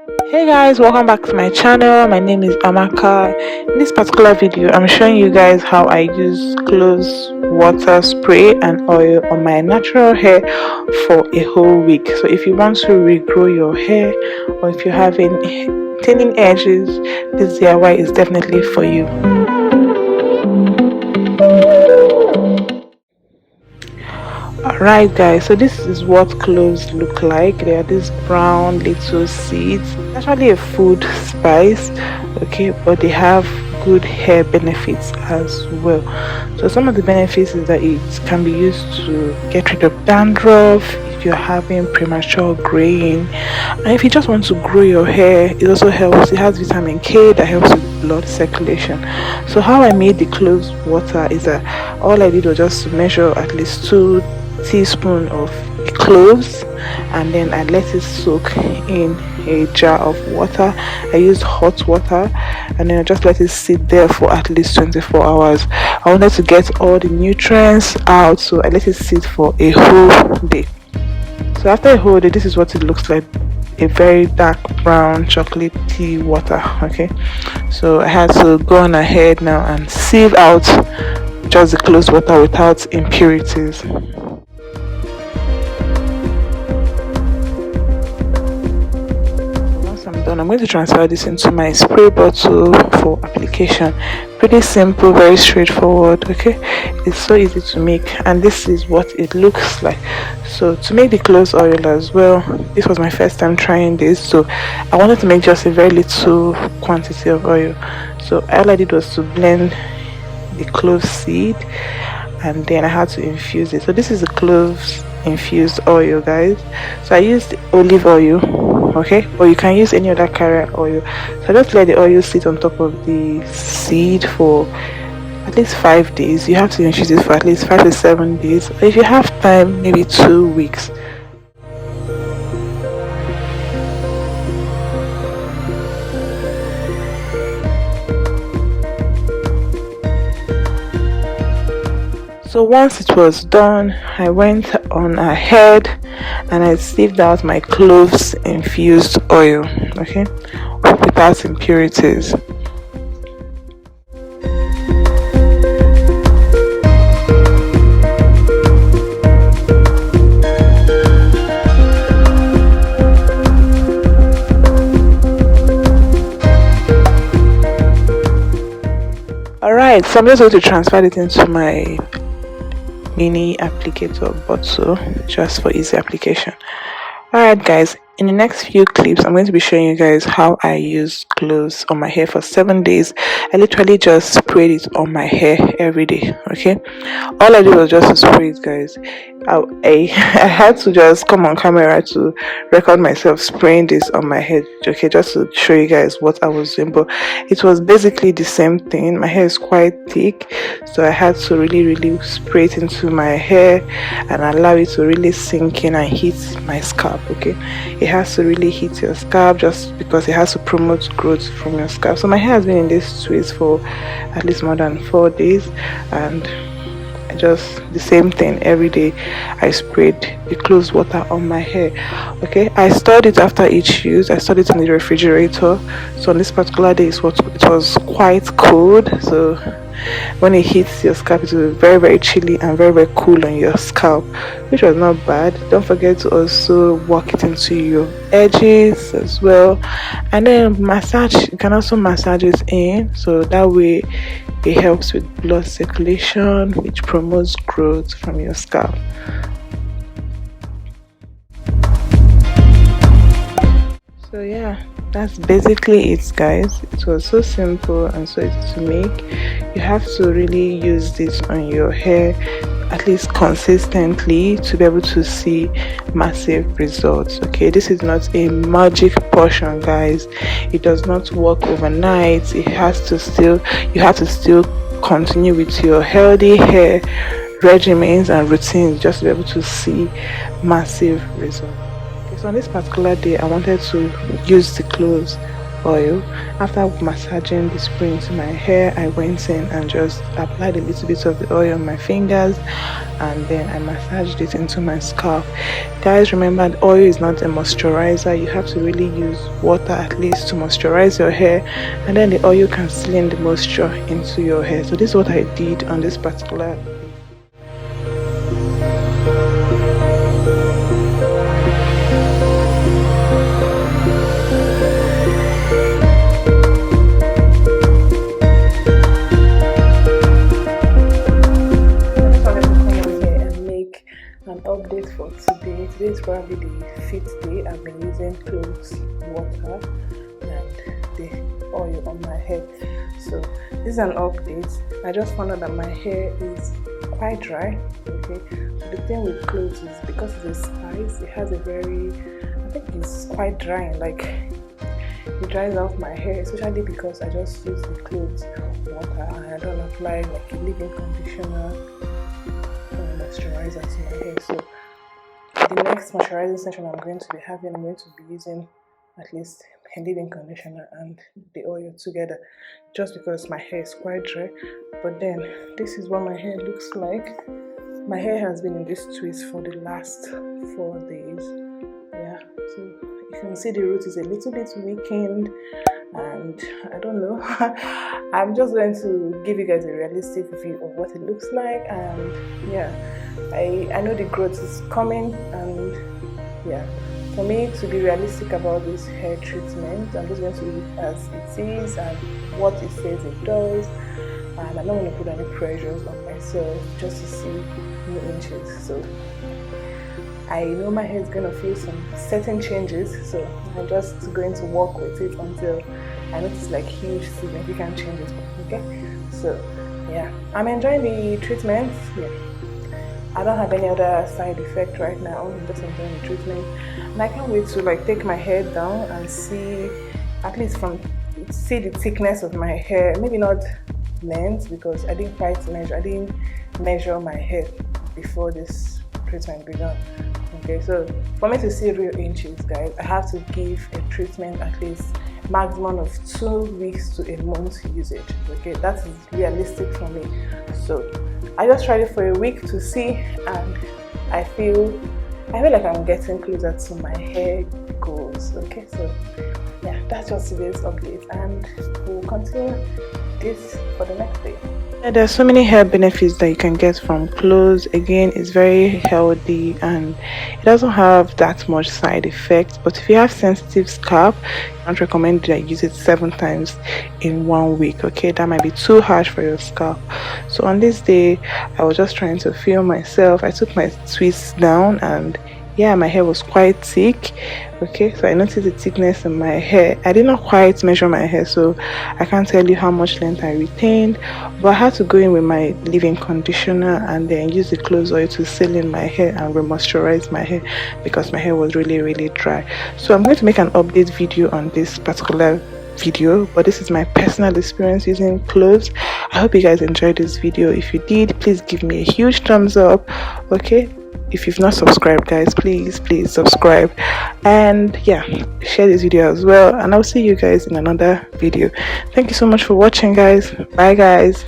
Hey guys, welcome back to my channel. My name is Amaka. In this particular video, I'm showing you guys how I use cloves, water, spray and oil on my natural hair for a whole week. So if you want to regrow your hair, or if you're having thinning edges, this DIY is definitely for you. Alright guys, so this is what cloves look like. They are these brown little seeds. It's actually a food spice, okay, but they have good hair benefits as well. So some of the benefits is that it can be used to get rid of dandruff if you're having premature graying, and if you just want to grow your hair. It also helps. It has vitamin K that helps with blood circulation. So how I made the cloves water is that all I did was just to measure at least 2 teaspoons of cloves, and then I let it soak in a jar of water. I used hot water, and then I just let it sit there for at least 24 hours. I wanted to get all the nutrients out, so I let it sit for a whole day. So after a whole day, this is what it looks like: a very dark brown chocolatey water. Okay, so I had to go on ahead now and sieve out just the closed water without impurities. I'm going to transfer this into my spray bottle for application. Pretty simple, very straightforward. Okay, it's so easy to make, and this is what it looks like. So to make the clove oil as well, this was my first time trying this, so I wanted to make just a very little quantity of oil. So all I did was to blend the clove seed, and then I had to infuse it. So this is the cloves infused oil, guys. So I used olive oil, okay, but you can use any other carrier oil. So I just let the oil sit on top of the seed for at least 5 days. You have to infuse it for at least 5 to 7 days. If you have time, maybe 2 weeks. So once it was done, I went on ahead and I sieved out my cloves infused oil, okay, without impurities. Alright, so I'm just going to transfer it into my mini applicator bottle just for easy application. Alright guys, in the next few clips I'm going to be showing you guys how I use cloves on my hair for 7 days. I literally just sprayed it on my hair every day. Okay, all I did was just to spray it, guys. I had to just come on camera to record myself spraying this on my head, okay, just to show you guys what I was doing. But it was basically the same thing. My hair is quite thick, so I had to really spray it into my hair and allow it to really sink in and hit my scalp. Okay, it has to really hit your scalp just because it has to promote growth from your scalp. So my hair has been in this twist for at least more than 4 days, and just the same thing every day. I sprayed the clove water on my hair. Okay, I stored it after each use. I stored it in the refrigerator. So on this particular day it was quite cold, so when it hits your scalp it was very chilly and very cool on your scalp, which was not bad. Don't forget to also work it into your edges as well, and then massage. You can also massage it in, so that way it helps with blood circulation, which promotes growth from your scalp. So yeah, that's basically it, guys. It was so simple and so easy to make. You have to really use this on your hair at least consistently to be able to see massive results. Okay, this is not a magic potion, guys. It does not work overnight. You have to still continue with your healthy hair regimens and routines just to be able to see massive results. Okay, so on this particular day I wanted to use the cloves oil. After massaging the spray into my hair, I went in and just applied a little bit of the oil on my fingers, and then I massaged it into my scalp. Guys, remember, the oil is not a moisturizer. You have to really use water at least to moisturize your hair, and then the oil can seal in the moisture into your hair. So this is what I did on this particular. An update for today. Today is probably the 5th day I've been using cloves water and the oil on my hair. So this is an update. I just found out that my hair is quite dry. Okay, so the thing with cloves is because it's a spice, it has a very, I think it's quite drying, like it dries out my hair, especially because I just use the cloves water and I don't apply like a leave-in conditioner moisturizer to my hair. So the next moisturizing session I'm going to be having, I'm going to be using at least a leave-in conditioner and the oil together, just because my hair is quite dry. But then this is what my hair looks like. My hair has been in this twist for the last 4 days. Yeah, so you can see the root is a little bit weakened, and I don't know. I'm just going to give you guys a realistic view of what it looks like, and yeah, I know the growth is coming, and yeah, for me to be realistic about this hair treatment, I'm just going to leave it as it is and what it says it does, and I'm not going to put any pressures on myself just to see new inches. So I know my hair is going to feel some certain changes, so I'm just going to work with it until I notice like huge significant changes. Okay, so yeah, I'm enjoying the treatment. Yeah, I don't have any other side effect right now. I'm just enjoying the treatment, and I can't wait to like take my hair down and see, at least see the thickness of my hair. Maybe not length, because I didn't measure my hair before this treatment began. Okay, so for me to see real inches, guys, I have to give a treatment at least maximum of 2 weeks to a month usage. Okay, that is realistic for me. So I just tried it for a week to see, and I feel like I'm getting closer to my hair goals. Okay, so yeah, that's just today's update, and we'll continue this for the next day. There are so many hair benefits that you can get from cloves. Again, it's very healthy and it doesn't have that much side effects. But if you have sensitive scalp, I don't recommend that you use it 7 times in 1 week. Okay, that might be too harsh for your scalp. So on this day, I was just trying to feel myself. I took my twists down, and yeah, my hair was quite thick. Okay, so I noticed the thickness in my hair. I did not quite measure my hair, so I can't tell you how much length I retained, but I had to go in with my leave-in conditioner and then use the clove oil to seal in my hair and re-moisturize my hair, because my hair was really dry. So I'm going to make an update video on this particular video, but this is my personal experience using cloves. I hope you guys enjoyed this video. If you did, please give me a huge thumbs up. Okay, if you've not subscribed, guys, please subscribe, and yeah, share this video as well, and I'll see you guys in another video. Thank you so much for watching, guys. Bye, guys.